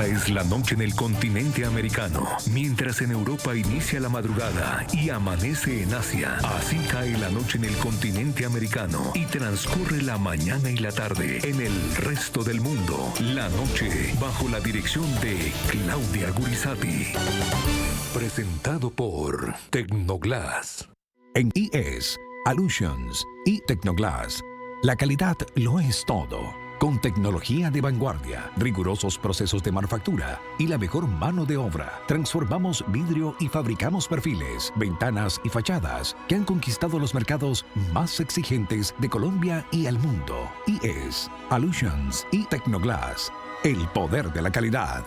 es la noche en el continente americano. Mientras en Europa inicia la madrugada y amanece en Asia, así cae la noche en el continente americano y transcurre la mañana y la tarde en el resto del mundo. La noche bajo la dirección de Claudia Gurizati. Presentado por Tecnoglass. En IES, Allusions y Tecnoglass, la calidad lo es todo. Con tecnología de vanguardia, rigurosos procesos de manufactura y la mejor mano de obra, transformamos vidrio y fabricamos perfiles, ventanas y fachadas que han conquistado los mercados más exigentes de Colombia y el mundo. IES, Allusions y Tecnoglass, el poder de la calidad.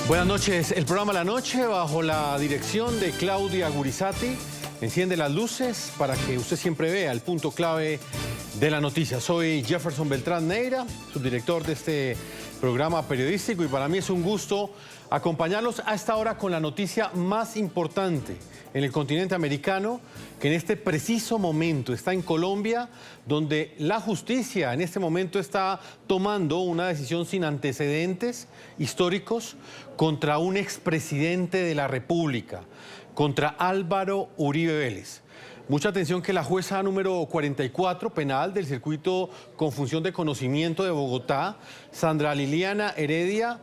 Buenas noches. El programa La Noche, bajo la dirección de Claudia Gurizati, enciende las luces para que usted siempre vea el punto clave de la noticia. Soy Jefferson Beltrán Neira, subdirector de este programa periodístico, y para mí es un gusto acompañarlos a esta hora con la noticia más importante en el continente americano, que en este preciso momento está en Colombia, donde la justicia en este momento está tomando una decisión sin antecedentes históricos contra un expresidente de la República, contra Álvaro Uribe Vélez. Mucha atención que la jueza número 44 penal del circuito con función de conocimiento de Bogotá, Sandra Liliana Heredia,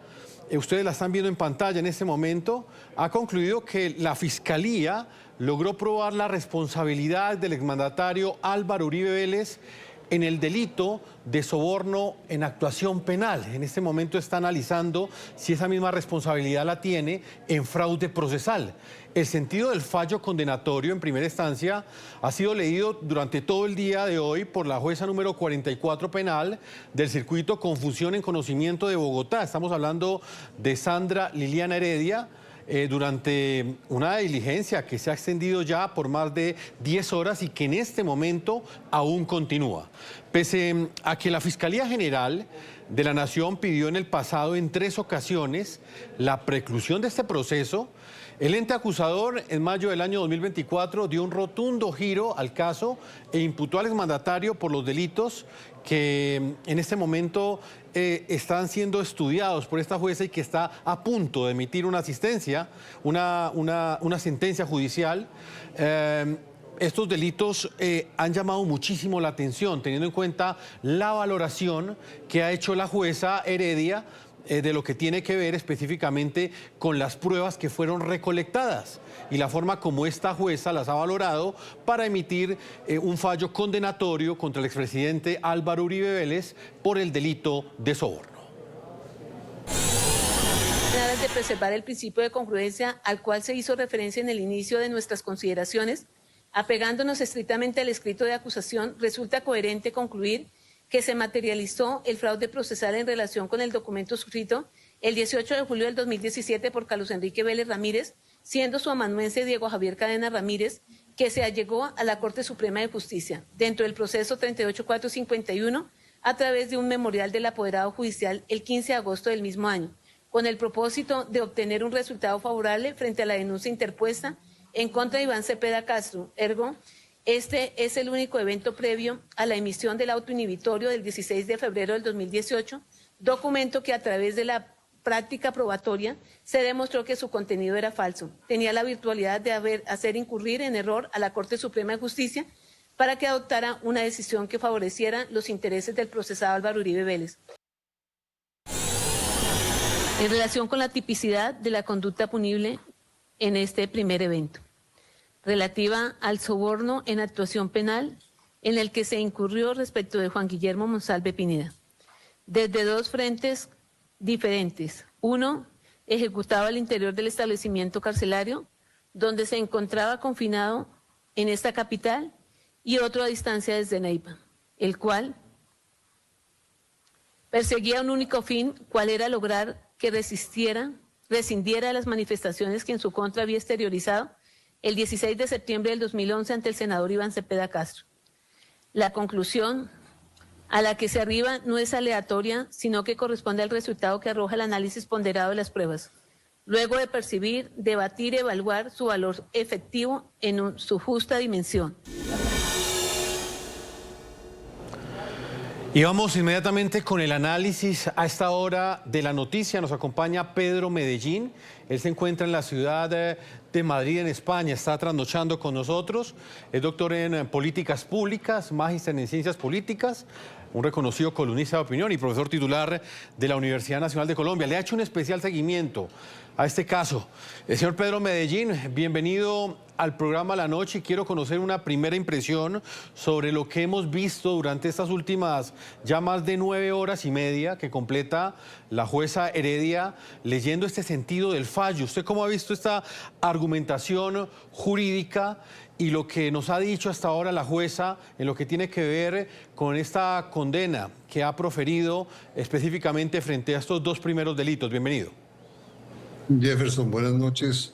ustedes la están viendo en pantalla en este momento, ha concluido que la Fiscalía logró probar la responsabilidad del exmandatario Álvaro Uribe Vélez en el delito de soborno en actuación penal. En este momento está analizando si esa misma responsabilidad la tiene en fraude procesal. El sentido del fallo condenatorio en primera instancia ha sido leído durante todo el día de hoy por la jueza número 44 penal del circuito con función en conocimiento de Bogotá. Estamos hablando de Sandra Liliana Heredia, durante una diligencia que se ha extendido ya por más de 10 horas y que en este momento aún continúa. Pese a que la Fiscalía General de la Nación pidió en el pasado en 3 ocasiones la preclusión de este proceso, el ente acusador en mayo del año 2024 dio un rotundo giro al caso e imputó al exmandatario por los delitos que en este momento están siendo estudiados por esta jueza y que está a punto de emitir una sentencia judicial. Estos delitos han llamado muchísimo la atención, teniendo en cuenta la valoración que ha hecho la jueza Heredia de lo que tiene que ver específicamente con las pruebas que fueron recolectadas y la forma como esta jueza las ha valorado para emitir un fallo condenatorio contra el expresidente Álvaro Uribe Vélez por el delito de soborno. De preservar el principio de congruencia al cual se hizo referencia en el inicio de nuestras consideraciones, apegándonos estrictamente al escrito de acusación, resulta coherente concluir que se materializó el fraude procesal en relación con el documento suscrito el 18 de julio del 2017 por Carlos Enrique Vélez Ramírez, siendo su amanuense Diego Javier Cadena Ramírez, que se allegó a la Corte Suprema de Justicia dentro del proceso 38451 a través de un memorial del apoderado judicial el 15 de agosto del mismo año, con el propósito de obtener un resultado favorable frente a la denuncia interpuesta en contra de Iván Cepeda Castro. Ergo, este es el único evento previo a la emisión del auto inhibitorio del 16 de febrero del 2018, documento que a través de la práctica probatoria se demostró que su contenido era falso. Tenía la virtualidad de hacer incurrir en error a la Corte Suprema de Justicia para que adoptara una decisión que favoreciera los intereses del procesado Álvaro Uribe Vélez. En relación con la tipicidad de la conducta punible en este primer evento, relativa al soborno en actuación penal en el que se incurrió respecto de Juan Guillermo Monsalve Pineda, desde 2 frentes diferentes. Uno, ejecutado al interior del establecimiento carcelario, donde se encontraba confinado en esta capital, y otro a distancia desde Neiva, el cual perseguía un único fin, cual era lograr que rescindiera de las manifestaciones que en su contra había exteriorizado el 16 de septiembre del 2011 ante el senador Iván Cepeda Castro. La conclusión a la que se arriba no es aleatoria, sino que corresponde al resultado que arroja el análisis ponderado de las pruebas, luego de percibir, debatir y evaluar su valor efectivo en su justa dimensión. Y vamos inmediatamente con el análisis a esta hora de la noticia. Nos acompaña Pedro Medellín. Él se encuentra en la ciudad de Madrid, en España. Está trasnochando con nosotros. Es doctor en políticas públicas, magíster en ciencias políticas, un reconocido columnista de opinión y profesor titular de la Universidad Nacional de Colombia. Le ha hecho un especial seguimiento a este caso. El señor Pedro Medellín, bienvenido al programa La Noche, y quiero conocer una primera impresión sobre lo que hemos visto durante estas últimas ya más de 9 horas y media que completa la jueza Heredia leyendo este sentido del fallo. ¿Usted cómo ha visto esta argumentación jurídica y lo que nos ha dicho hasta ahora la jueza en lo que tiene que ver con esta condena que ha proferido específicamente frente a estos dos primeros delitos? Bienvenido. Jefferson, buenas noches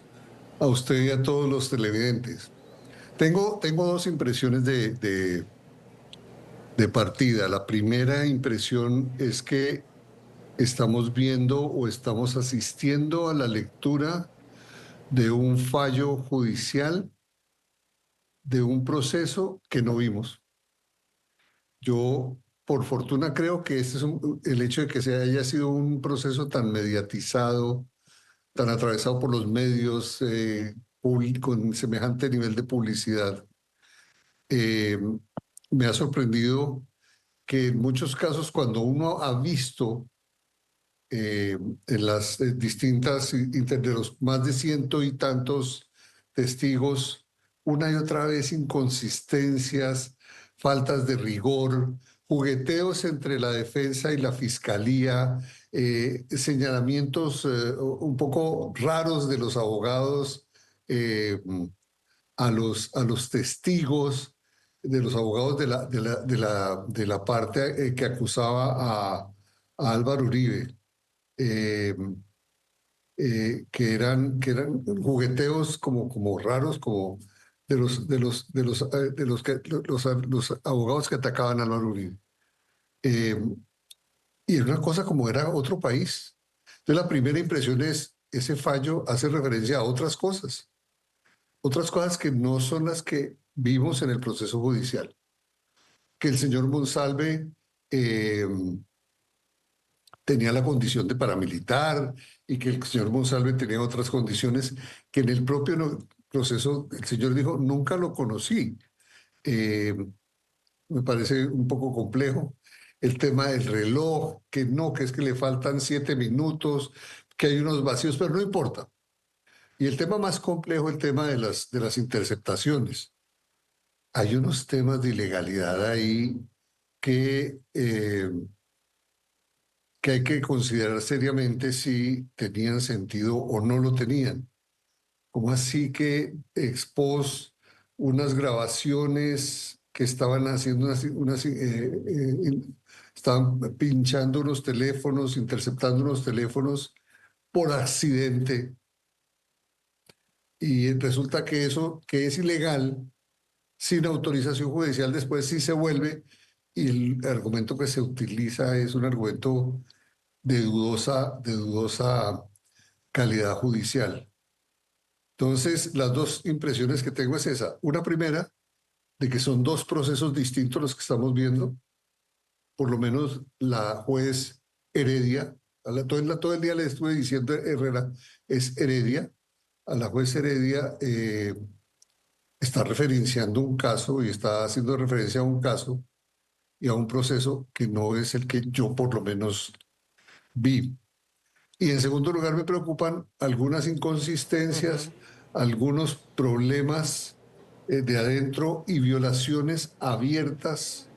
a usted y a todos los televidentes. Tengo dos impresiones de partida. La primera impresión es que estamos viendo o estamos asistiendo a la lectura de un fallo judicial de un proceso que no vimos. Yo, por fortuna, creo que el hecho de que haya sido un proceso tan mediatizado, tan atravesado por los medios, con semejante nivel de publicidad, me ha sorprendido que en muchos casos, cuando uno ha visto en las distintas, de los más de 100 y tantos testigos, una y otra vez inconsistencias, faltas de rigor, jugueteos entre la defensa y la fiscalía, señalamientos un poco raros de los abogados a los testigos, de los abogados de la parte que acusaba a Álvaro Uribe, que eran jugueteos como raros, como de los abogados que atacaban a Álvaro Uribe. Y es una cosa como era otro país. Entonces, la primera impresión es, ese fallo hace referencia a otras cosas que no son las que vimos en el proceso judicial. Que el señor Monsalve tenía la condición de paramilitar y que el señor Monsalve tenía otras condiciones que en el propio proceso el señor dijo, nunca lo conocí. Me parece un poco complejo. El tema del reloj, que es que le faltan 7 minutos, que hay unos vacíos, pero no importa. Y el tema más complejo, el tema de las interceptaciones. Hay unos temas de ilegalidad ahí que hay que considerar seriamente si tenían sentido o no lo tenían. ¿Cómo así que expos unas grabaciones que estaban haciendo estaban pinchando unos teléfonos, interceptando unos teléfonos por accidente? Y resulta que eso, que es ilegal, sin autorización judicial, después sí se vuelve, y el argumento que se utiliza es un argumento de dudosa calidad judicial. Entonces, las dos impresiones que tengo es esa. Una primera, de que son dos procesos distintos los que estamos viendo. Por lo menos la juez Heredia, todo el día le estuve diciendo Herrera, es Heredia. A la juez Heredia está referenciando un caso y está haciendo referencia a un caso y a un proceso que no es el que yo por lo menos vi. Y en segundo lugar me preocupan algunas inconsistencias, algunos problemas de adentro y violaciones abiertas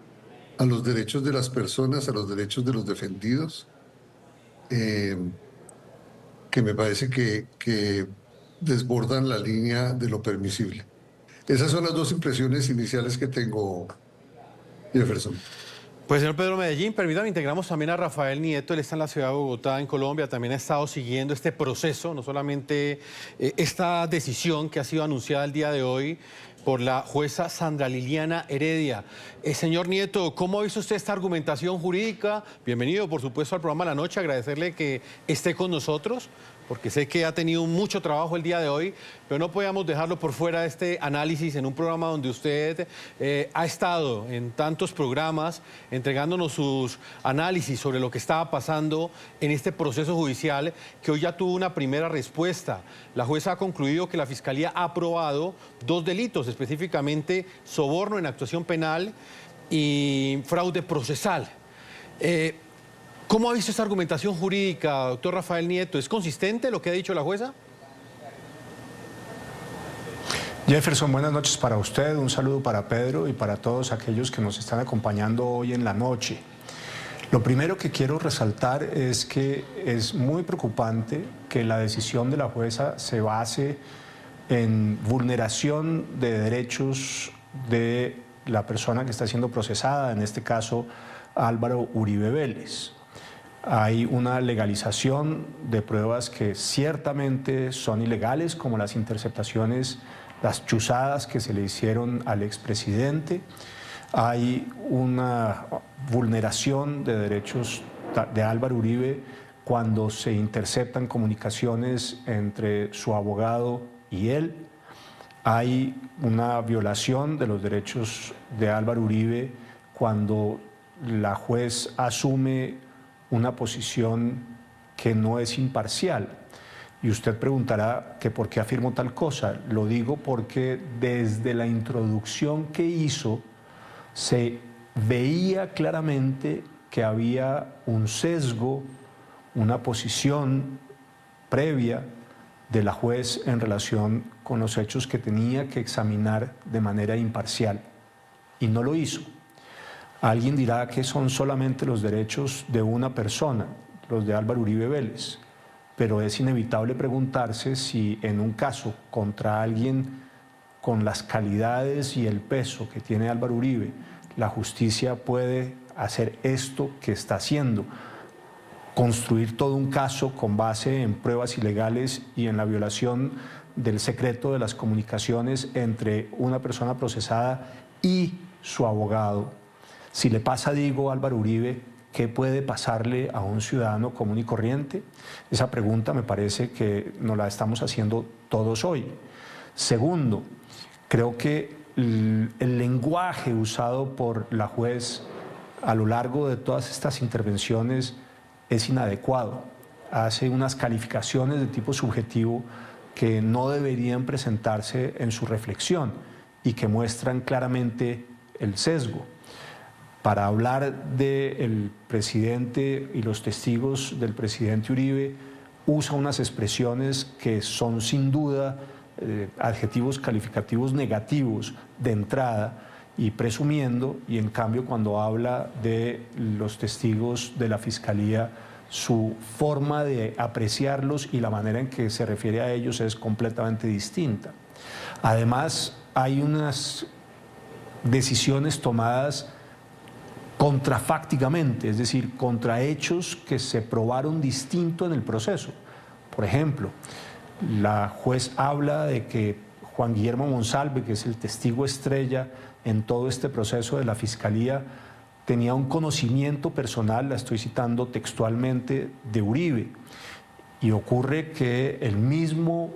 a los derechos de las personas, a los derechos de los defendidos, que me parece que desbordan la línea de lo permisible. Esas son las dos impresiones iniciales que tengo, Jefferson. Pues, señor Pedro Medellín, permítame, integramos también a Rafael Nieto. Él está en la ciudad de Bogotá, en Colombia. También ha estado siguiendo este proceso, no solamente esta decisión que ha sido anunciada el día de hoy por la jueza Sandra Liliana Heredia. Señor Nieto, ¿cómo ha visto usted esta argumentación jurídica? Bienvenido, por supuesto, al programa La Noche. Agradecerle que esté con nosotros. porque sé que ha tenido mucho trabajo el día de hoy, pero no podíamos dejarlo por fuera de este análisis en un programa donde usted ha estado en tantos programas entregándonos sus análisis sobre lo que estaba pasando en este proceso judicial que hoy ya tuvo una primera respuesta. La jueza ha concluido que la Fiscalía ha aprobado 2 delitos, específicamente soborno en actuación penal y fraude procesal. ¿Cómo ha visto esta argumentación jurídica, doctor Rafael Nieto? ¿Es consistente lo que ha dicho la jueza? Jefferson, buenas noches para usted, un saludo para Pedro y para todos aquellos que nos están acompañando hoy en la noche. Lo primero que quiero resaltar es que es muy preocupante que la decisión de la jueza se base en vulneración de derechos de la persona que está siendo procesada, en este caso Álvaro Uribe Vélez. Hay una legalización de pruebas que ciertamente son ilegales, como las interceptaciones, las chuzadas que se le hicieron al expresidente. Hay una vulneración de derechos de Álvaro Uribe cuando se interceptan comunicaciones entre su abogado y él. Hay una violación de los derechos de Álvaro Uribe cuando la juez asume una posición que no es imparcial. Y usted preguntará que por qué afirmo tal cosa. Lo digo porque desde la introducción que hizo se veía claramente que había un sesgo, una posición previa de la juez en relación con los hechos que tenía que examinar de manera imparcial. Y no lo hizo. Alguien dirá que son solamente los derechos de una persona, los de Álvaro Uribe Vélez, pero es inevitable preguntarse si en un caso contra alguien con las calidades y el peso que tiene Álvaro Uribe, la justicia puede hacer esto que está haciendo, construir todo un caso con base en pruebas ilegales y en la violación del secreto de las comunicaciones entre una persona procesada y su abogado. Si le pasa, digo, a Álvaro Uribe, ¿qué puede pasarle a un ciudadano común y corriente? Esa pregunta me parece que nos la estamos haciendo todos hoy. Segundo, creo que el lenguaje usado por la juez a lo largo de todas estas intervenciones es inadecuado. Hace unas calificaciones de tipo subjetivo que no deberían presentarse en su reflexión y que muestran claramente el sesgo. Para hablar del presidente y los testigos del presidente Uribe, usa unas expresiones que son sin duda adjetivos calificativos negativos de entrada y presumiendo, y en cambio cuando habla de los testigos de la Fiscalía, su forma de apreciarlos y la manera en que se refiere a ellos es completamente distinta. Además, hay unas decisiones tomadas contrafácticamente, es decir, contra hechos que se probaron distinto en el proceso. Por ejemplo, la juez habla de que Juan Guillermo Monsalve, que es el testigo estrella en todo este proceso de la Fiscalía, tenía un conocimiento personal, la estoy citando textualmente, de Uribe. Y ocurre que el mismo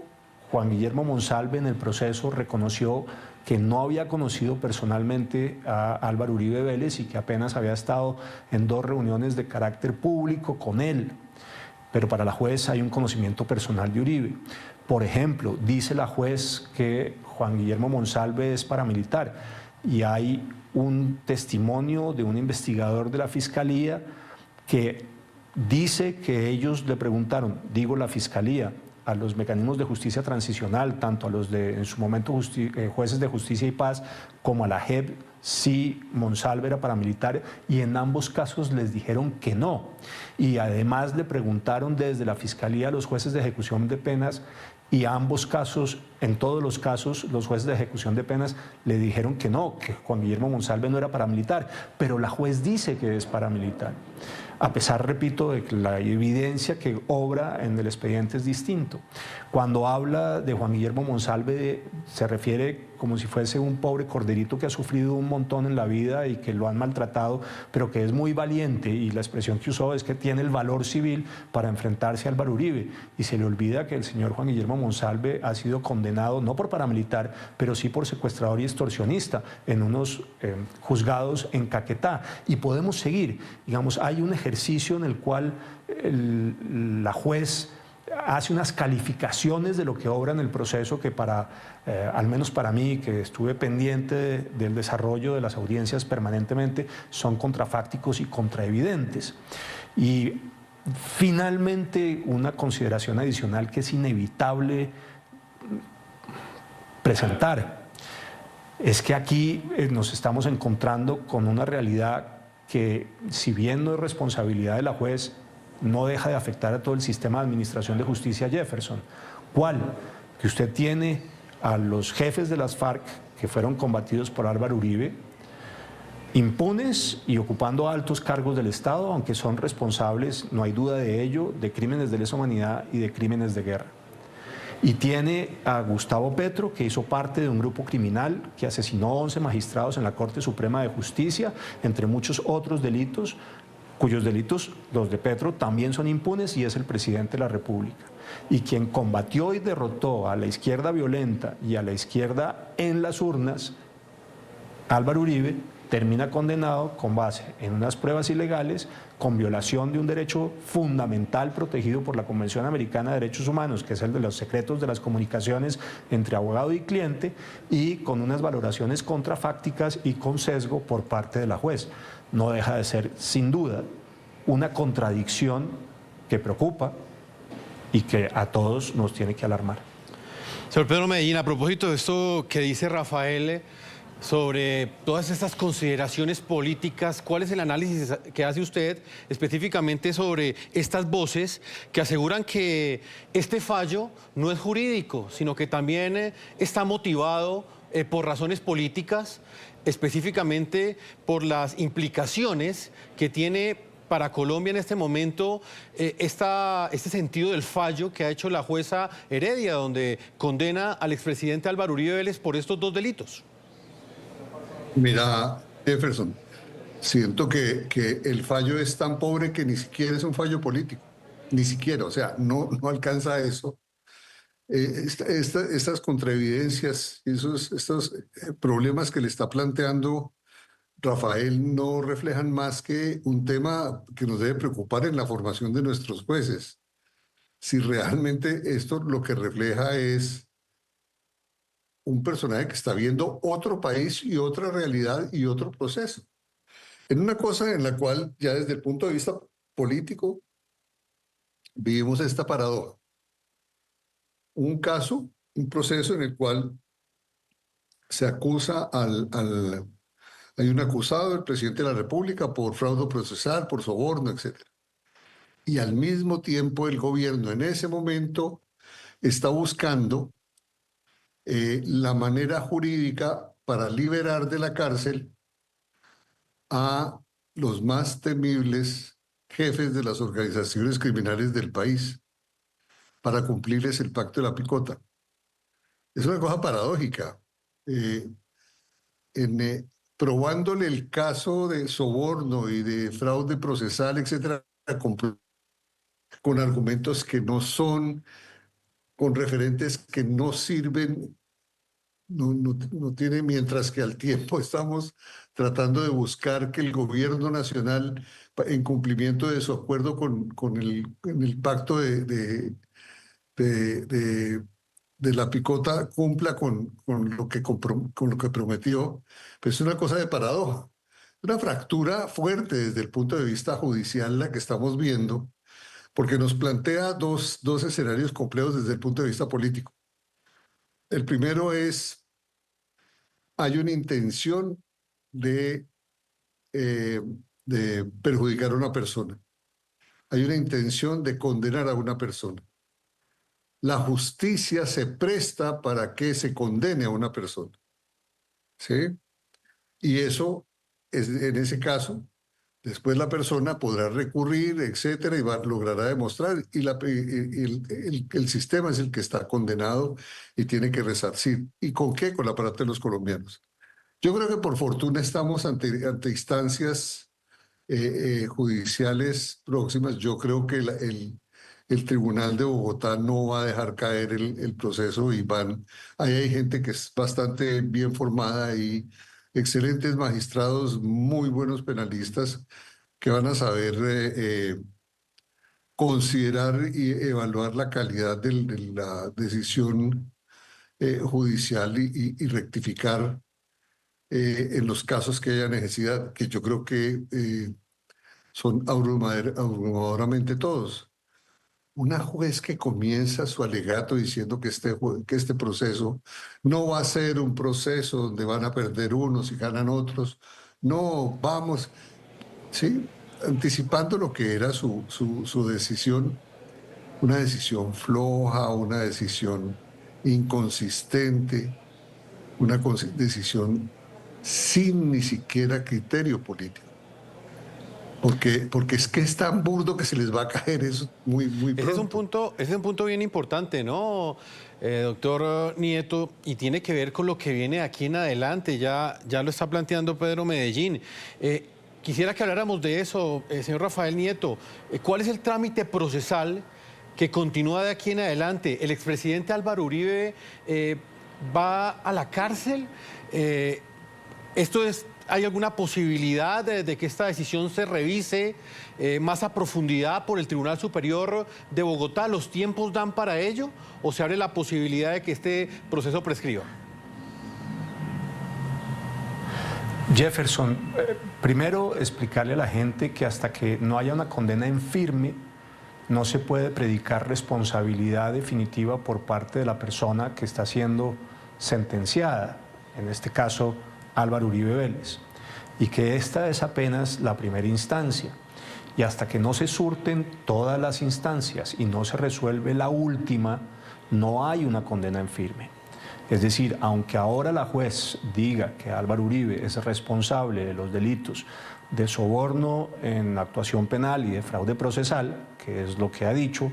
Juan Guillermo Monsalve en el proceso reconoció que no había conocido personalmente a Álvaro Uribe Vélez y que apenas había estado en 2 reuniones de carácter público con él. Pero para la juez hay un conocimiento personal de Uribe. Por ejemplo, dice la juez que Juan Guillermo Monsalve es paramilitar y hay un testimonio de un investigador de la Fiscalía que dice que ellos le preguntaron, digo la Fiscalía, a los mecanismos de justicia transicional, tanto a los de, en su momento, jueces de justicia y paz, como a la JEP, si Monsalve era paramilitar, y en ambos casos les dijeron que no. Y además le preguntaron desde la Fiscalía a los jueces de ejecución de penas, y ambos casos, en todos los casos, los jueces de ejecución de penas le dijeron que no, que Juan Guillermo Monsalve no era paramilitar, pero la juez dice que es paramilitar. A pesar, repito, de que la evidencia que obra en el expediente es distinto. Cuando habla de Juan Guillermo Monsalve se refiere como si fuese un pobre corderito que ha sufrido un montón en la vida y que lo han maltratado, pero que es muy valiente, y la expresión que usó es que tiene el valor civil para enfrentarse a Álvaro Uribe, y se le olvida que el señor Juan Guillermo Monsalve ha sido condenado no por paramilitar, pero sí por secuestrador y extorsionista en unos juzgados en Caquetá, y podemos seguir. Digamos, hay un ejercicio en el cual la juez hace unas calificaciones de lo que obra en el proceso que al menos para mí, que estuve pendiente del desarrollo de las audiencias permanentemente, son contrafácticos y contraevidentes. Y finalmente, una consideración adicional que es inevitable presentar es que aquí nos estamos encontrando con una realidad que, si bien no es responsabilidad de la juez, no deja de afectar a todo el sistema de administración de justicia Jefferson. ¿Cuál? Que usted tiene a los jefes de las FARC que fueron combatidos por Álvaro Uribe, impunes y ocupando altos cargos del Estado, aunque son responsables, no hay duda de ello, de crímenes de lesa humanidad y de crímenes de guerra. Y tiene a Gustavo Petro, que hizo parte de un grupo criminal que asesinó a 11 magistrados en la Corte Suprema de Justicia, entre muchos otros delitos, cuyos delitos, los de Petro, también son impunes, y es el presidente de la República. Y quien combatió y derrotó a la izquierda violenta y a la izquierda en las urnas, Álvaro Uribe, termina condenado con base en unas pruebas ilegales, con violación de un derecho fundamental protegido por la Convención Americana de Derechos Humanos, que es el de los secretos de las comunicaciones entre abogado y cliente, y con unas valoraciones contrafácticas y con sesgo por parte de la juez. No deja de ser, sin duda, una contradicción que preocupa y que a todos nos tiene que alarmar. Señor Pedro Medellín, a propósito de esto que dice Rafael sobre todas estas consideraciones políticas, ¿cuál es el análisis que hace usted específicamente sobre estas voces que aseguran que este fallo no es jurídico, sino que también está motivado por razones políticas, específicamente por las implicaciones que tiene para Colombia en este momento este sentido del fallo que ha hecho la jueza Heredia, donde condena al expresidente Álvaro Uribe Vélez por estos dos delitos? Mira, Jefferson, siento que el fallo es tan pobre que ni siquiera es un fallo político, ni siquiera, o sea, no alcanza a eso. Estas contraevidencias, estos problemas que le está planteando Rafael no reflejan más que un tema que nos debe preocupar en la formación de nuestros jueces. Si realmente esto lo que refleja es un personaje que está viendo otro país y otra realidad y otro proceso. En una cosa en la cual ya desde el punto de vista político vivimos esta paradoja. Un caso, un proceso en el cual se acusa hay un acusado, el presidente de la República, por fraude procesal, por soborno, etc. Y al mismo tiempo el gobierno en ese momento está buscando la manera jurídica para liberar de la cárcel a los más temibles jefes de las organizaciones criminales del país para cumplirles el pacto de la picota. Es una cosa paradójica. Probándole el caso de soborno y de fraude procesal, etcétera, con argumentos que no son, con referentes que no sirven, no tiene, mientras que al tiempo estamos tratando de buscar que el gobierno nacional, en cumplimiento de su acuerdo con el pacto de la picota, cumpla con lo que prometió. Pues es una cosa de paradoja, una fractura fuerte desde el punto de vista judicial la que estamos viendo, porque nos plantea dos escenarios complejos desde el punto de vista político. El primero es, hay una intención de perjudicar a una persona. Hay una intención de condenar a una persona. La justicia se presta para que se condene a una persona. ¿Sí? Y eso, en ese caso, Después la persona podrá recurrir, etcétera, y logrará demostrar, y el sistema es el que está condenado y tiene que resarcir. ¿Y con qué? Con la parte de los colombianos. Yo creo que por fortuna estamos ante instancias judiciales próximas. Yo creo que el Tribunal de Bogotá no va a dejar caer el proceso y ahí hay gente que es bastante bien formada y excelentes magistrados, muy buenos penalistas que van a saber considerar y evaluar la calidad de la decisión judicial y rectificar en los casos que haya necesidad, que yo creo que son abrumadoramente todos. Una juez que comienza su alegato diciendo que este proceso no va a ser un proceso donde van a perder unos y ganan otros. No, vamos, sí, anticipando lo que era su decisión, una decisión floja, una decisión inconsistente, una decisión sin ni siquiera criterio político. Porque es que es tan burdo que se les va a caer eso muy pronto. Ese es un punto bien importante, ¿no, doctor Nieto? Y tiene que ver con lo que viene aquí en adelante. Ya lo está planteando Pedro Medellín. Quisiera que habláramos de eso, señor Rafael Nieto. ¿Cuál es el trámite procesal que continúa de aquí en adelante? ¿El expresidente Álvaro Uribe va a la cárcel? ¿Hay alguna posibilidad de que esta decisión se revise más a profundidad por el Tribunal Superior de Bogotá? ¿Los tiempos dan para ello? ¿O se abre la posibilidad de que este proceso prescriba? Jefferson, primero explicarle a la gente que hasta que no haya una condena en firme, no se puede predicar responsabilidad definitiva por parte de la persona que está siendo sentenciada, en este caso Álvaro Uribe Vélez, y que esta es apenas la primera instancia, y hasta que no se surten todas las instancias y no se resuelve la última, no hay una condena en firme. Es decir, aunque ahora la juez diga que Álvaro Uribe es responsable de los delitos de soborno en actuación penal y de fraude procesal, que es lo que ha dicho,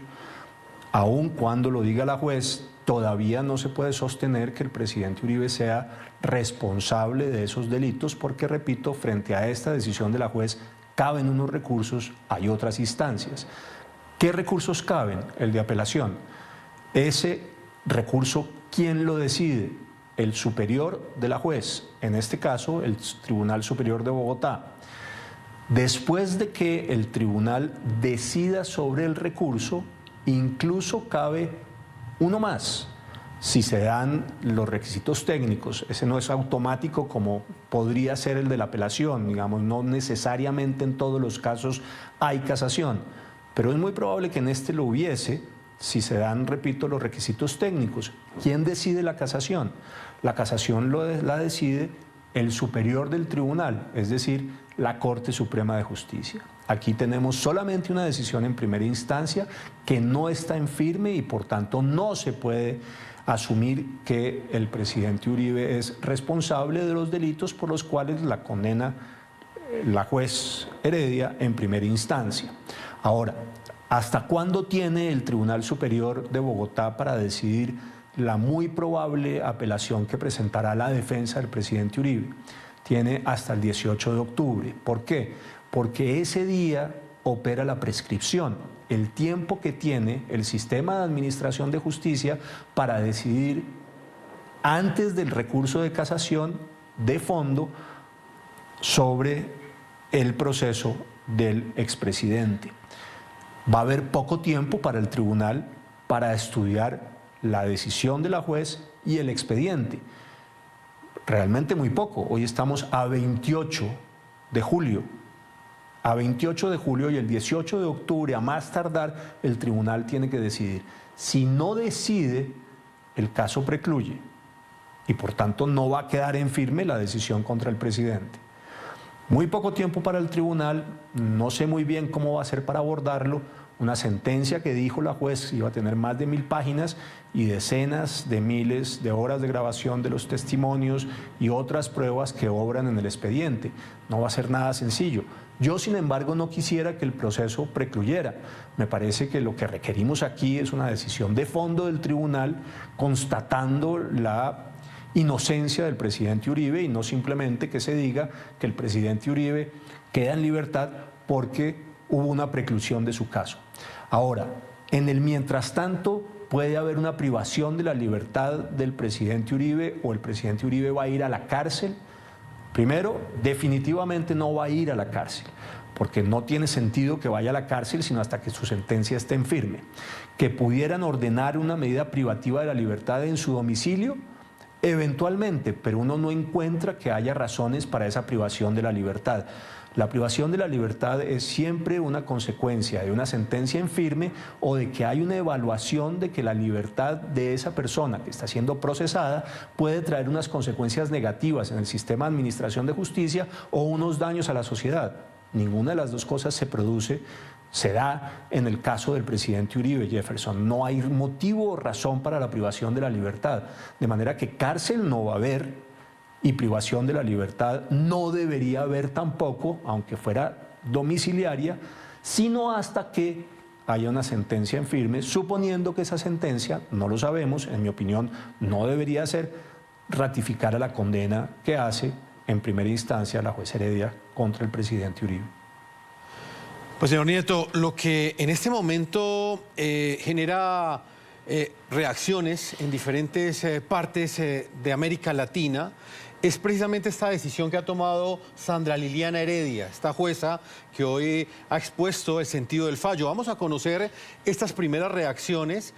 aun cuando lo diga la juez, todavía no se puede sostener que el presidente Uribe sea responsable de esos delitos porque, repito, frente a esta decisión de la juez caben unos recursos, hay otras instancias. ¿Qué recursos caben? El de apelación. Ese recurso, ¿quién lo decide? El superior de la juez, en este caso el Tribunal Superior de Bogotá. Después de que el tribunal decida sobre el recurso, incluso cabe uno más. Si se dan los requisitos técnicos, ese no es automático como podría ser el de la apelación, digamos, no necesariamente en todos los casos hay casación, pero es muy probable que en este lo hubiese si se dan, repito, los requisitos técnicos. ¿Quién decide la casación? La casación la decide el superior del tribunal, es decir, la Corte Suprema de Justicia. Aquí tenemos solamente una decisión en primera instancia que no está en firme y por tanto no se puede asumir que el presidente Uribe es responsable de los delitos por los cuales la condena la juez Heredia en primera instancia. Ahora, ¿hasta cuándo tiene el Tribunal Superior de Bogotá para decidir la muy probable apelación que presentará la defensa del presidente Uribe? Tiene hasta el 18 de octubre. ¿Por qué? Porque ese día opera la prescripción, el tiempo que tiene el sistema de administración de justicia para decidir antes del recurso de casación de fondo sobre el proceso del expresidente. Va a haber poco tiempo para el tribunal para estudiar la decisión de la juez y el expediente. Realmente muy poco. Hoy estamos a 28 de julio. A 28 de julio y el 18 de octubre, a más tardar, el tribunal tiene que decidir. Si no decide, el caso precluye y por tanto no va a quedar en firme la decisión contra el presidente. Muy poco tiempo para el tribunal, no sé muy bien cómo va a ser para abordarlo. Una sentencia que dijo la juez iba a tener más de 1000 páginas y decenas de miles de horas de grabación de los testimonios y otras pruebas que obran en el expediente. No va a ser nada sencillo. Yo, sin embargo, no quisiera que el proceso precluyera. Me parece que lo que requerimos aquí es una decisión de fondo del tribunal constatando la inocencia del presidente Uribe y no simplemente que se diga que el presidente Uribe queda en libertad porque hubo una preclusión de su caso. Ahora, en el mientras tanto, puede haber una privación de la libertad del presidente Uribe o el presidente Uribe va a ir a la cárcel. Primero, definitivamente no va a ir a la cárcel, porque no tiene sentido que vaya a la cárcel sino hasta que su sentencia esté en firme. Que pudieran ordenar una medida privativa de la libertad en su domicilio, eventualmente, pero uno no encuentra que haya razones para esa privación de la libertad. La privación de la libertad es siempre una consecuencia de una sentencia en firme o de que hay una evaluación de que la libertad de esa persona que está siendo procesada puede traer unas consecuencias negativas en el sistema de administración de justicia o unos daños a la sociedad. Ninguna de las dos cosas se da en el caso del presidente Uribe, Jefferson. No hay motivo o razón para la privación de la libertad, de manera que cárcel no va a haber. Y privación de la libertad no debería haber tampoco, aunque fuera domiciliaria, sino hasta que haya una sentencia en firme, suponiendo que esa sentencia, no lo sabemos, en mi opinión, no debería ser ratificar a la condena que hace en primera instancia la juez Heredia contra el presidente Uribe. Pues señor Nieto, lo que en este momento genera reacciones en diferentes partes de América Latina es precisamente esta decisión que ha tomado Sandra Liliana Heredia, esta jueza que hoy ha expuesto el sentido del fallo. Vamos a conocer estas primeras reacciones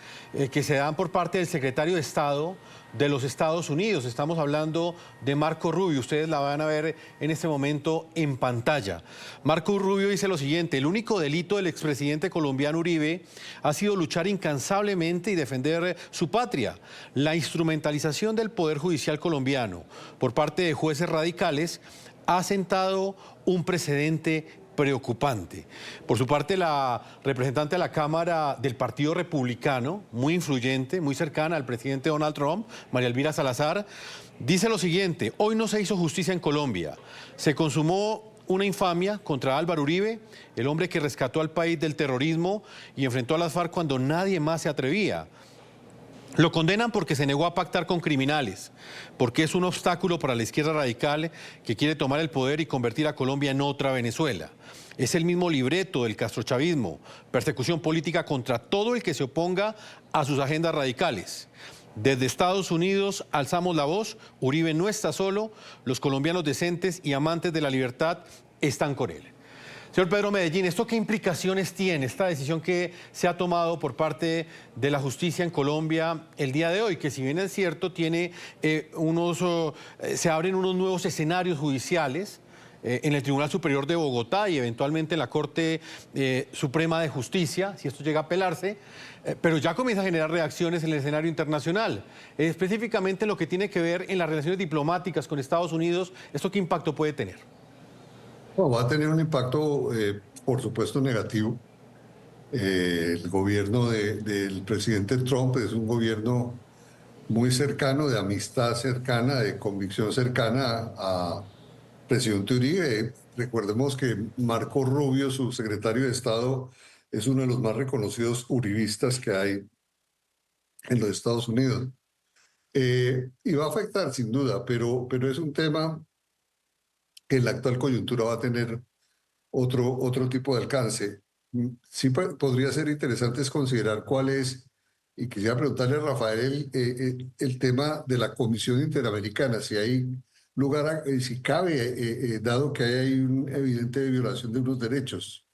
que se dan por parte del secretario de Estado de los Estados Unidos. Estamos hablando de Marco Rubio. Ustedes la van a ver en este momento en pantalla. Marco Rubio dice lo siguiente: el único delito del expresidente colombiano Uribe ha sido luchar incansablemente y defender su patria. La instrumentalización del Poder Judicial colombiano por parte de jueces radicales ha sentado un precedente preocupante. Por su parte, la representante de la Cámara del Partido Republicano, muy influyente, muy cercana al presidente Donald Trump, María Elvira Salazar, dice lo siguiente: hoy no se hizo justicia en Colombia. Se consumó una infamia contra Álvaro Uribe, el hombre que rescató al país del terrorismo y enfrentó a las FARC cuando nadie más se atrevía. Lo condenan porque se negó a pactar con criminales, porque es un obstáculo para la izquierda radical que quiere tomar el poder y convertir a Colombia en otra Venezuela. Es el mismo libreto del castrochavismo, persecución política contra todo el que se oponga a sus agendas radicales. Desde Estados Unidos alzamos la voz: Uribe no está solo, los colombianos decentes y amantes de la libertad están con él. Señor Pedro Medellín, ¿esto qué implicaciones tiene, esta decisión que se ha tomado por parte de la justicia en Colombia el día de hoy? Que si bien es cierto, tiene se abren unos nuevos escenarios judiciales en el Tribunal Superior de Bogotá y eventualmente en la Corte Suprema de Justicia, si esto llega a apelarse, pero ya comienza a generar reacciones en el escenario internacional. Específicamente en lo que tiene que ver en las relaciones diplomáticas con Estados Unidos, ¿esto qué impacto puede tener? No, va a tener un impacto, por supuesto, negativo. El gobierno del presidente Trump es un gobierno muy cercano, de amistad cercana, de convicción cercana a presidente Uribe. Recordemos que Marco Rubio, su secretario de Estado, es uno de los más reconocidos uribistas que hay en los Estados Unidos. Y va a afectar, sin duda, pero es un tema que en la actual coyuntura va a tener otro tipo de alcance. Sí podría ser interesante considerar cuál es, y quisiera preguntarle a Rafael, el tema de la Comisión Interamericana, si hay lugar, si cabe, dado que hay una evidente violación de unos derechos,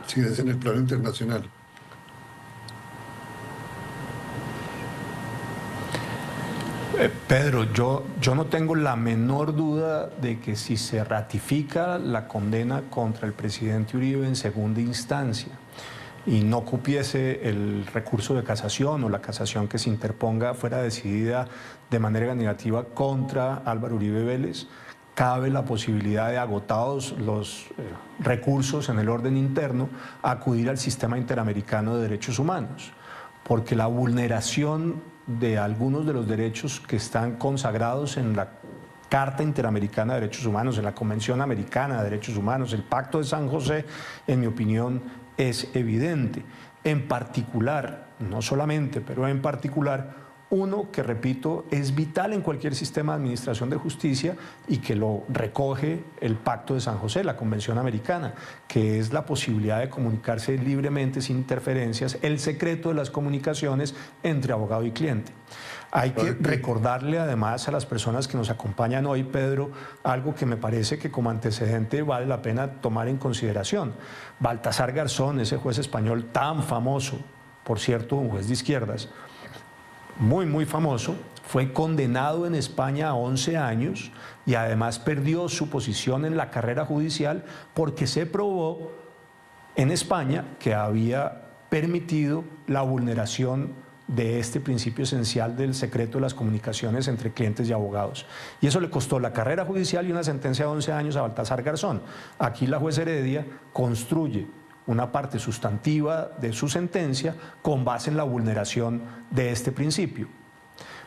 si es en el plano internacional. Pedro, yo no tengo la menor duda de que si se ratifica la condena contra el presidente Uribe en segunda instancia y no cupiese el recurso de casación o la casación que se interponga fuera decidida de manera negativa contra Álvaro Uribe Vélez, cabe la posibilidad de, agotados los recursos en el orden interno, acudir al sistema interamericano de derechos humanos, porque la vulneración de algunos de los derechos que están consagrados en la Carta Interamericana de Derechos Humanos, en la Convención Americana de Derechos Humanos, el Pacto de San José, en mi opinión, es evidente. En particular, no solamente, pero en particular, uno que, repito, es vital en cualquier sistema de administración de justicia y que lo recoge el Pacto de San José, la Convención Americana, que es la posibilidad de comunicarse libremente, sin interferencias, el secreto de las comunicaciones entre abogado y cliente. Hay que recordarle además a las personas que nos acompañan hoy, Pedro, algo que me parece que como antecedente vale la pena tomar en consideración. Baltasar Garzón, ese juez español tan famoso, por cierto, un juez de izquierdas, muy famoso, fue condenado en España a 11 años y además perdió su posición en la carrera judicial porque se probó en España que había permitido la vulneración de este principio esencial del secreto de las comunicaciones entre clientes y abogados. Y eso le costó la carrera judicial y una sentencia de 11 años a Baltasar Garzón. Aquí la juez Heredia construye una parte sustantiva de su sentencia con base en la vulneración de este principio.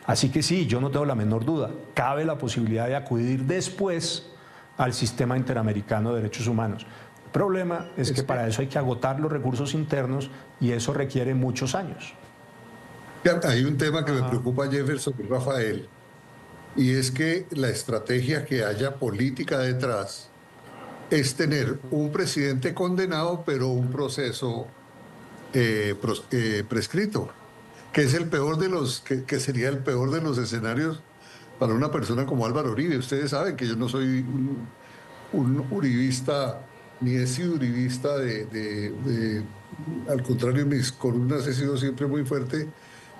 Así que sí, yo no tengo la menor duda, cabe la posibilidad de acudir después al sistema interamericano de derechos humanos. El problema es que para eso hay que agotar los recursos internos y eso requiere muchos años. Hay un tema que me preocupa, Jefferson y Rafael, y es que la estrategia que haya política detrás es tener un presidente condenado, pero un proceso prescrito, que es el peor de los, que sería el peor de los escenarios para una persona como Álvaro Uribe. Ustedes saben que yo no soy un uribista, ni he sido uribista al contrario, mis columnas he sido siempre muy fuerte,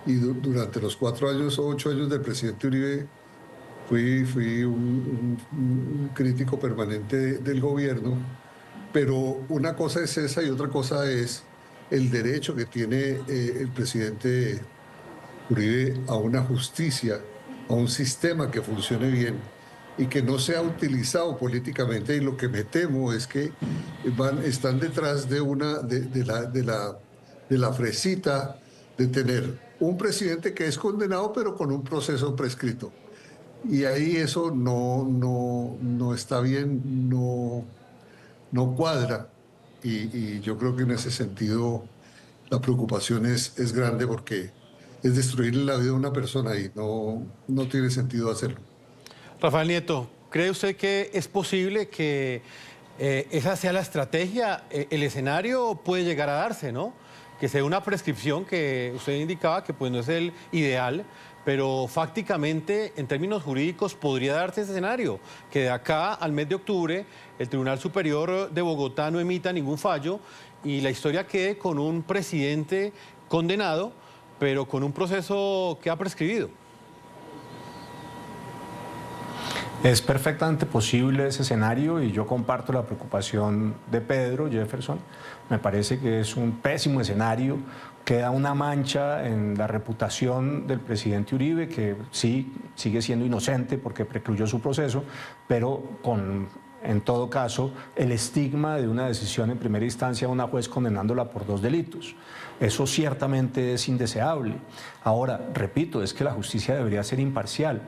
y durante los 4 años o 8 años del presidente Uribe fui un crítico permanente del gobierno, pero una cosa es esa y otra cosa es el derecho que tiene el presidente Uribe a una justicia, a un sistema que funcione bien y que no sea utilizado políticamente. Y lo que me temo es que están detrás de la fresita de tener un presidente que es condenado pero con un proceso prescrito. Y ahí eso no está bien, no cuadra. Y yo creo que en ese sentido la preocupación es grande porque es destruirle la vida a una persona y no tiene sentido hacerlo. Rafael Nieto, ¿cree usted que es posible que esa sea la estrategia? El escenario puede llegar a darse, ¿no? Que sea una prescripción que usted indicaba que pues no es el ideal, pero fácticamente, en términos jurídicos, podría darse ese escenario, que de acá al mes de octubre el Tribunal Superior de Bogotá no emita ningún fallo y la historia quede con un presidente condenado, pero con un proceso que ha prescribido. Es perfectamente posible ese escenario y yo comparto la preocupación de Pedro Jefferson. Me parece que es un pésimo escenario, queda una mancha en la reputación del presidente Uribe, que sí sigue siendo inocente porque precluyó su proceso, pero con, en todo caso, el estigma de una decisión en primera instancia de una juez condenándola por 2 delitos. Eso ciertamente es indeseable. Ahora, repito, es que la justicia debería ser imparcial.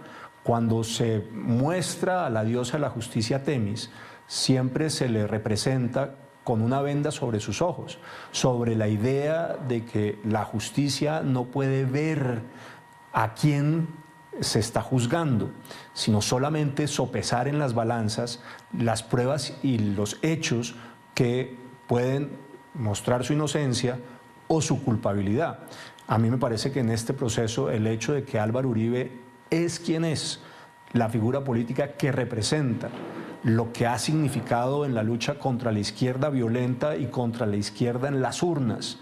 Cuando se muestra a la diosa de la justicia Temis, siempre se le representa con una venda sobre sus ojos, sobre la idea de que la justicia no puede ver a quién se está juzgando, sino solamente sopesar en las balanzas las pruebas y los hechos que pueden mostrar su inocencia o su culpabilidad. A mí me parece que en este proceso el hecho de que Álvaro Uribe es quien es, la figura política que representa lo que ha significado en la lucha contra la izquierda violenta y contra la izquierda en las urnas,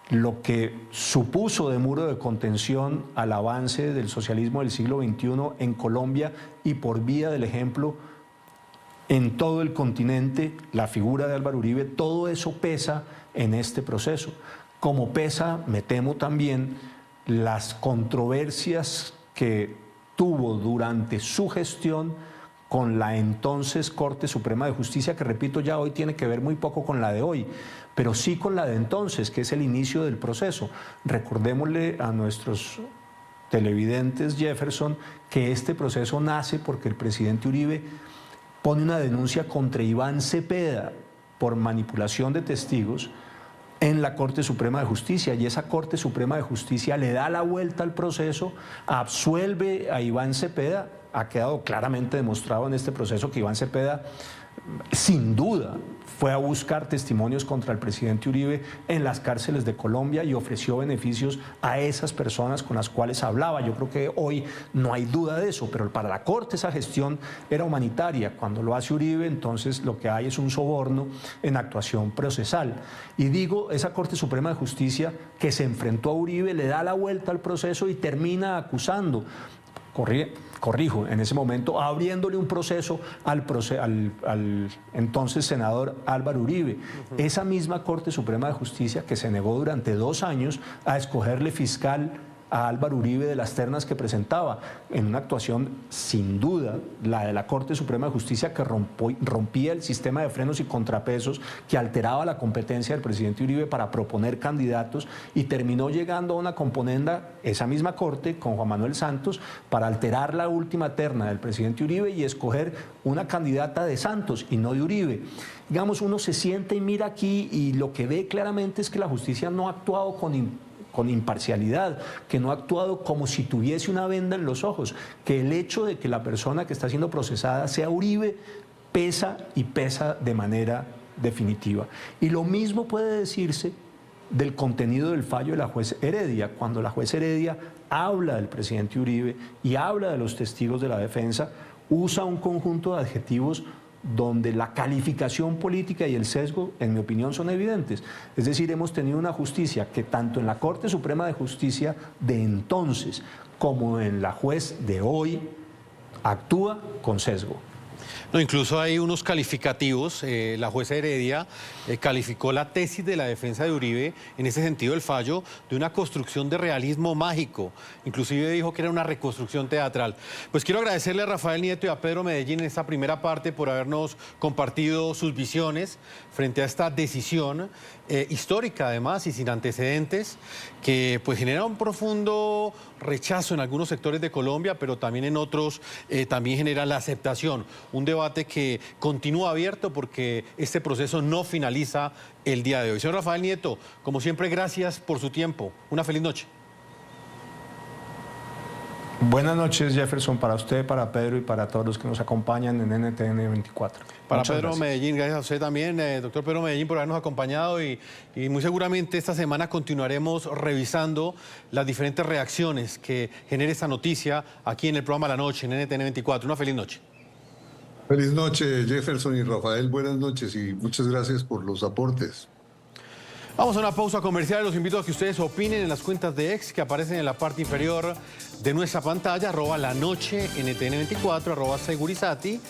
lo que supuso de muro de contención al avance del socialismo del siglo XXI en Colombia y por vía del ejemplo en todo el continente, la figura de Álvaro Uribe, todo eso pesa en este proceso. Como pesa, me temo también, las controversias que tuvo durante su gestión con la entonces Corte Suprema de Justicia, que repito ya hoy tiene que ver muy poco con la de hoy, pero sí con la de entonces, que es el inicio del proceso. Recordémosle a nuestros televidentes, Jefferson, que este proceso nace porque el presidente Uribe pone una denuncia contra Iván Cepeda por manipulación de testigos en la Corte Suprema de Justicia, y esa Corte Suprema de Justicia le da la vuelta al proceso, absuelve a Iván Cepeda. Ha quedado claramente demostrado en este proceso que Iván Cepeda, sin duda, fue a buscar testimonios contra el presidente Uribe en las cárceles de Colombia y ofreció beneficios a esas personas con las cuales hablaba. Yo creo que hoy no hay duda de eso, pero para la Corte esa gestión era humanitaria. Cuando lo hace Uribe, entonces lo que hay es un soborno en actuación procesal. Y digo, esa Corte Suprema de Justicia que se enfrentó a Uribe le da la vuelta al proceso y termina acusando, corrijo, en ese momento abriéndole un proceso al entonces senador Álvaro Uribe. Esa misma Corte Suprema de Justicia que se negó durante 2 años a escogerle fiscal a Álvaro Uribe de las ternas que presentaba, en una actuación sin duda, la de la Corte Suprema de Justicia, que rompía el sistema de frenos y contrapesos, que alteraba la competencia del presidente Uribe para proponer candidatos, y terminó llegando a una componenda, esa misma Corte, con Juan Manuel Santos, para alterar la última terna del presidente Uribe y escoger una candidata de Santos y no de Uribe. Digamos, uno se sienta y mira aquí y lo que ve claramente es que la justicia no ha actuado con imparcialidad, que no ha actuado como si tuviese una venda en los ojos, que el hecho de que la persona que está siendo procesada sea Uribe pesa y pesa de manera definitiva. Y lo mismo puede decirse del contenido del fallo de la juez Heredia, cuando la juez Heredia habla del presidente Uribe y habla de los testigos de la defensa, usa un conjunto de adjetivos donde la calificación política y el sesgo, en mi opinión, son evidentes. Es decir, hemos tenido una justicia que tanto en la Corte Suprema de Justicia de entonces como en la juez de hoy actúa con sesgo. No, incluso hay unos calificativos. La jueza Heredia calificó la tesis de la defensa de Uribe, en ese sentido el fallo, de una construcción de realismo mágico. Inclusive dijo que era una reconstrucción teatral. Pues quiero agradecerle a Rafael Nieto y a Pedro Medellín en esta primera parte por habernos compartido sus visiones frente a esta decisión histórica, además, y sin antecedentes, que pues genera un profundo rechazo en algunos sectores de Colombia, pero también en otros también genera la aceptación. Un debate que continúa abierto porque este proceso no finaliza el día de hoy. Señor Rafael Nieto, como siempre, gracias por su tiempo. Una feliz noche. Buenas noches, Jefferson, para usted, para Pedro y para todos los que nos acompañan en NTN 24. Para Muchas Pedro gracias. Medellín, gracias a usted también, doctor Pedro Medellín, por habernos acompañado y muy seguramente esta semana continuaremos revisando las diferentes reacciones que genera esta noticia aquí en el programa La Noche, en NTN 24. Una feliz noche. Feliz noche, Jefferson y Rafael. Buenas noches y muchas gracias por los aportes. Vamos a una pausa comercial. Los invito a que ustedes opinen en las cuentas de X que aparecen en la parte inferior de nuestra pantalla, @lanoche NTN24, @segurizati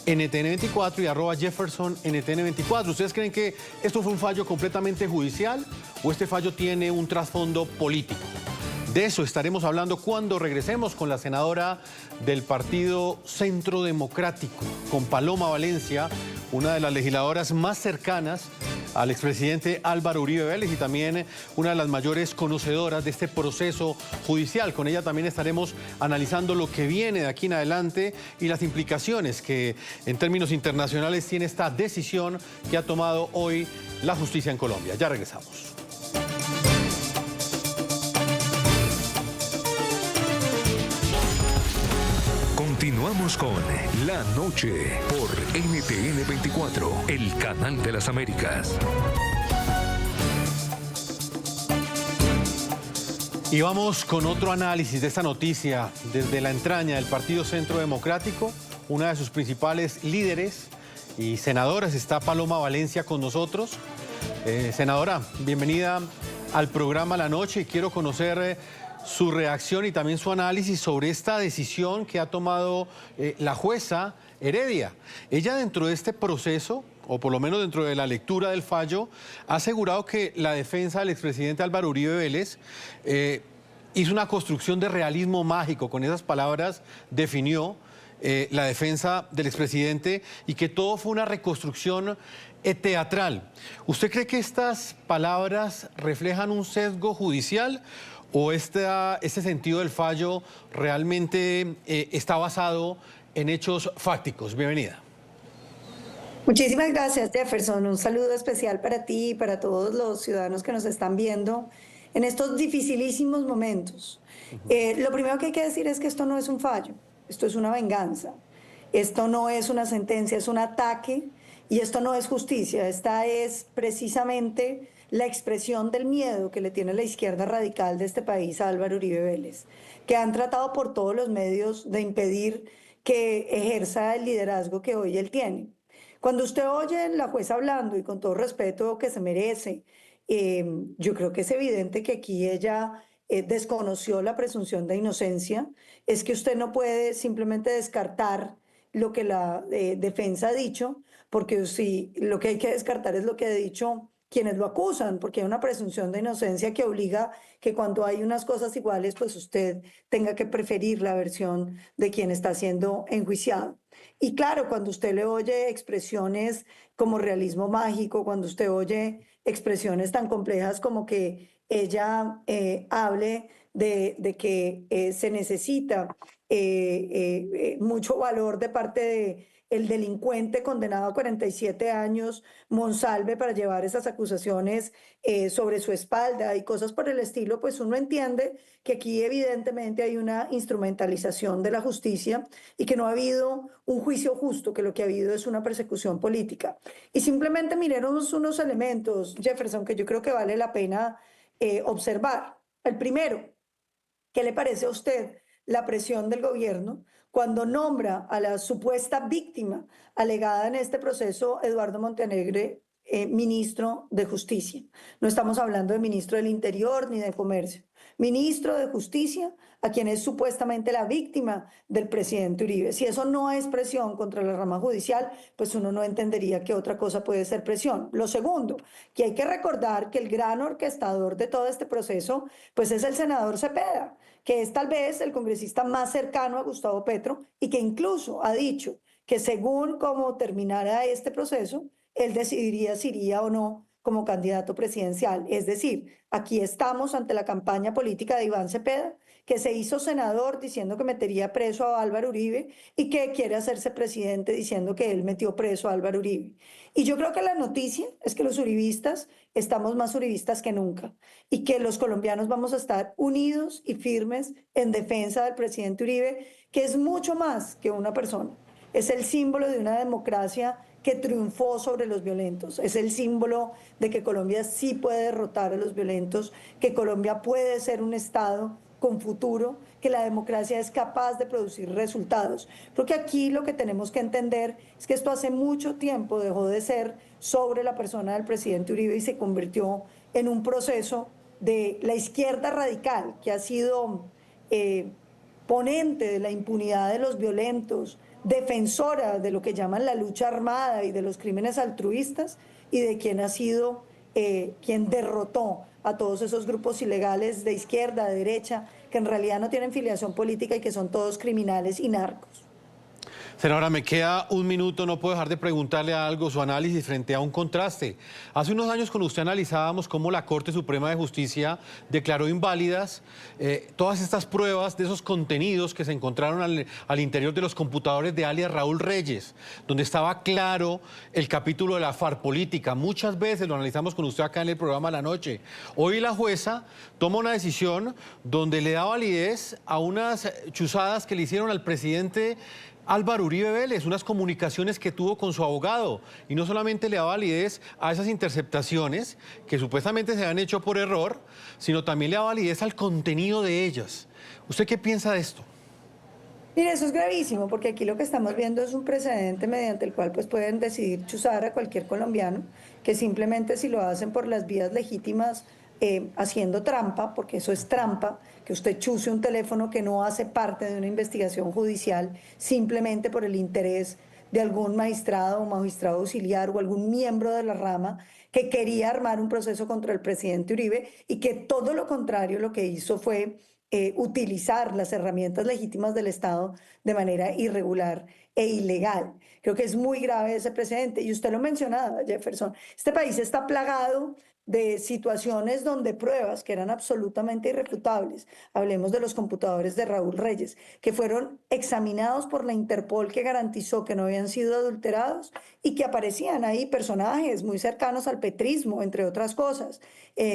NTN24 y @Jefferson NTN24. ¿Ustedes creen que esto fue un fallo completamente judicial o este fallo tiene un trasfondo político? De eso estaremos hablando cuando regresemos con la senadora del Partido Centro Democrático, con Paloma Valencia, una de las legisladoras más cercanas al expresidente Álvaro Uribe Vélez y también una de las mayores conocedoras de este proceso judicial. Con ella también estaremos analizando lo que viene de aquí en adelante y las implicaciones que en términos internacionales tiene esta decisión que ha tomado hoy la justicia en Colombia. Ya regresamos. Continuamos con La Noche por NTN 24, el canal de las Américas. Y vamos con otro análisis de esta noticia desde la entraña del Partido Centro Democrático. Una de sus principales líderes y senadoras está Paloma Valencia con nosotros. Senadora, bienvenida al programa La Noche y quiero conocer su reacción y también su análisis sobre esta decisión que ha tomado la jueza Heredia. Ella, dentro de este proceso, o por lo menos dentro de la lectura del fallo, ha asegurado que la defensa del expresidente Álvaro Uribe Vélez hizo una construcción de realismo mágico. Con esas palabras definió la defensa del expresidente y que todo fue una reconstrucción teatral. ¿Usted cree que estas palabras reflejan un sesgo judicial ¿O este sentido del fallo realmente está basado en hechos fácticos? Bienvenida. Muchísimas gracias, Jefferson. Un saludo especial para ti y para todos los ciudadanos que nos están viendo en estos dificilísimos momentos. Lo primero que hay que decir es que esto no es un fallo, esto es una venganza. Esto no es una sentencia, es un ataque y esto no es justicia. Esta es precisamente la expresión del miedo que le tiene la izquierda radical de este país a Álvaro Uribe Vélez, que han tratado por todos los medios de impedir que ejerza el liderazgo que hoy él tiene. Cuando usted oye a la jueza hablando, y con todo respeto que se merece, yo creo que es evidente que aquí ella desconoció la presunción de inocencia. Es que usted no puede simplemente descartar lo que la defensa ha dicho, porque si lo que hay que descartar es lo que ha dicho quienes lo acusan, porque hay una presunción de inocencia que obliga que cuando hay unas cosas iguales, pues usted tenga que preferir la versión de quien está siendo enjuiciado. Y claro, cuando usted le oye expresiones como realismo mágico, cuando usted oye expresiones tan complejas como que ella hable de que se necesita mucho valor de parte de el delincuente condenado a 47 años, Monsalve, para llevar esas acusaciones sobre su espalda y cosas por el estilo, pues uno entiende que aquí evidentemente hay una instrumentalización de la justicia y que no ha habido un juicio justo, que lo que ha habido es una persecución política. Y simplemente miremos unos elementos, Jefferson, que yo creo que vale la pena observar. El primero, ¿qué le parece a usted la presión del gobierno cuando nombra a la supuesta víctima alegada en este proceso, Eduardo Montenegro, ministro de Justicia? No estamos hablando de ministro del Interior ni de Comercio. Ministro de Justicia, a quien es supuestamente la víctima del presidente Uribe. Si eso no es presión contra la rama judicial, pues uno no entendería que otra cosa puede ser presión. Lo segundo, que hay que recordar que el gran orquestador de todo este proceso, pues es el senador Cepeda, que es tal vez el congresista más cercano a Gustavo Petro y que incluso ha dicho que según cómo terminara este proceso, él decidiría si iría o no como candidato presidencial. Es decir, aquí estamos ante la campaña política de Iván Cepeda, que se hizo senador diciendo que metería preso a Álvaro Uribe y que quiere hacerse presidente diciendo que él metió preso a Álvaro Uribe. Y yo creo que la noticia es que los uribistas estamos más uribistas que nunca y que los colombianos vamos a estar unidos y firmes en defensa del presidente Uribe, que es mucho más que una persona. Es el símbolo de una democracia que triunfó sobre los violentos. Es el símbolo de que Colombia sí puede derrotar a los violentos, que Colombia puede ser un Estado con futuro, que la democracia es capaz de producir resultados. Creo que aquí lo que tenemos que entender es que esto hace mucho tiempo dejó de ser sobre la persona del presidente Uribe y se convirtió en un proceso de la izquierda radical, que ha sido ponente de la impunidad de los violentos, defensora de lo que llaman la lucha armada y de los crímenes altruistas, y de quien ha sido quien derrotó a todos esos grupos ilegales de izquierda, de derecha, que en realidad no tienen filiación política y que son todos criminales y narcos. Senadora, me queda un minuto, no puedo dejar de preguntarle algo, su análisis frente a un contraste. Hace unos años con usted analizábamos cómo la Corte Suprema de Justicia declaró inválidas todas estas pruebas de esos contenidos que se encontraron al interior de los computadores de alias Raúl Reyes, donde estaba claro el capítulo de la FARC política. Muchas veces lo analizamos con usted acá en el programa La Noche. Hoy la jueza toma una decisión donde le da validez a unas chuzadas que le hicieron al presidente Álvaro Uribe Vélez, unas comunicaciones que tuvo con su abogado, y no solamente le da validez a esas interceptaciones que supuestamente se han hecho por error, sino también le da validez al contenido de ellas. ¿Usted qué piensa de esto? Mire, eso es gravísimo, porque aquí lo que estamos viendo es un precedente mediante el cual pues pueden decidir chuzar a cualquier colombiano, que simplemente si lo hacen por las vías legítimas, haciendo trampa, porque eso es trampa, que usted chuse un teléfono que no hace parte de una investigación judicial simplemente por el interés de algún magistrado o magistrado auxiliar o algún miembro de la rama que quería armar un proceso contra el presidente Uribe, y que todo lo contrario lo que hizo fue utilizar las herramientas legítimas del Estado de manera irregular e ilegal. Creo que es muy grave ese precedente, y usted lo mencionaba, Jefferson. Este país está plagado de situaciones donde pruebas que eran absolutamente irrefutables, hablemos de los computadores de Raúl Reyes, que fueron examinados por la Interpol, que garantizó que no habían sido adulterados y que aparecían ahí personajes muy cercanos al petrismo, entre otras cosas,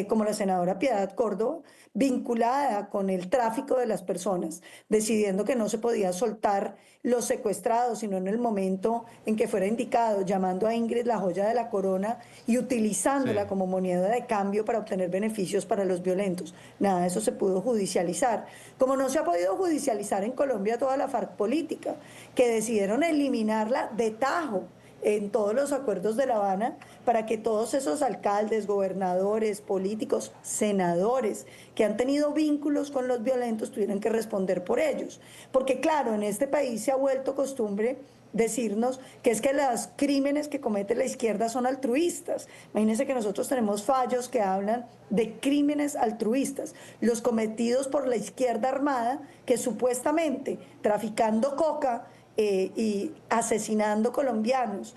como la senadora Piedad Córdoba, vinculada con el tráfico de las personas, decidiendo que no se podía soltar los secuestrados, sino en el momento en que fuera indicado, llamando a Ingrid la joya de la corona y utilizándola como moneda de cambio para obtener beneficios para los violentos. Nada de eso se pudo judicializar. Como no se ha podido judicializar en Colombia toda la FARC política, que decidieron eliminarla de tajo en todos los acuerdos de La Habana para que todos esos alcaldes, gobernadores, políticos, senadores que han tenido vínculos con los violentos tuvieran que responder por ellos. Porque claro, en este país se ha vuelto costumbre decirnos que es que los crímenes que comete la izquierda son altruistas. Imagínense que nosotros tenemos fallos que hablan de crímenes altruistas, los cometidos por la izquierda armada que supuestamente traficando coca y asesinando colombianos,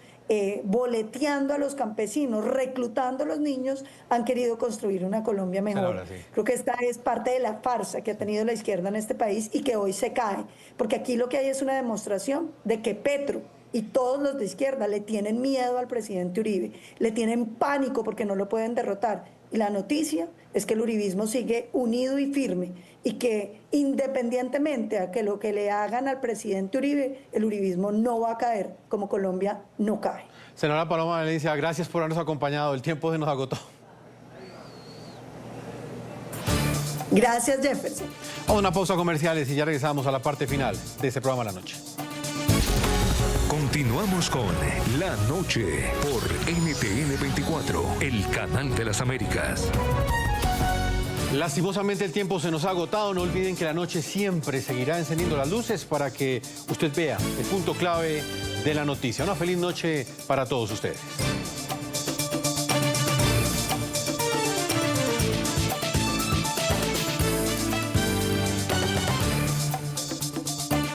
boleteando a los campesinos, reclutando a los niños, han querido construir una Colombia mejor. Creo que esta es parte de la farsa que ha tenido la izquierda en este país y que hoy se cae, porque aquí lo que hay es una demostración de que Petro y todos los de izquierda le tienen miedo al presidente Uribe, le tienen pánico porque no lo pueden derrotar. Y la noticia es que el uribismo sigue unido y firme y que independientemente a que lo que le hagan al presidente Uribe, el uribismo no va a caer como Colombia no cae. Senadora Paloma Valencia, gracias por habernos acompañado. El tiempo se nos agotó. Gracias, Jefferson. Vamos a una pausa comerciales y ya regresamos a la parte final de este programa La Noche. Continuamos con La Noche por NTN 24, el canal de las Américas. Lastimosamente el tiempo se nos ha agotado. No olviden que La Noche siempre seguirá encendiendo las luces para que usted vea el punto clave de la noticia. Una feliz noche para todos ustedes.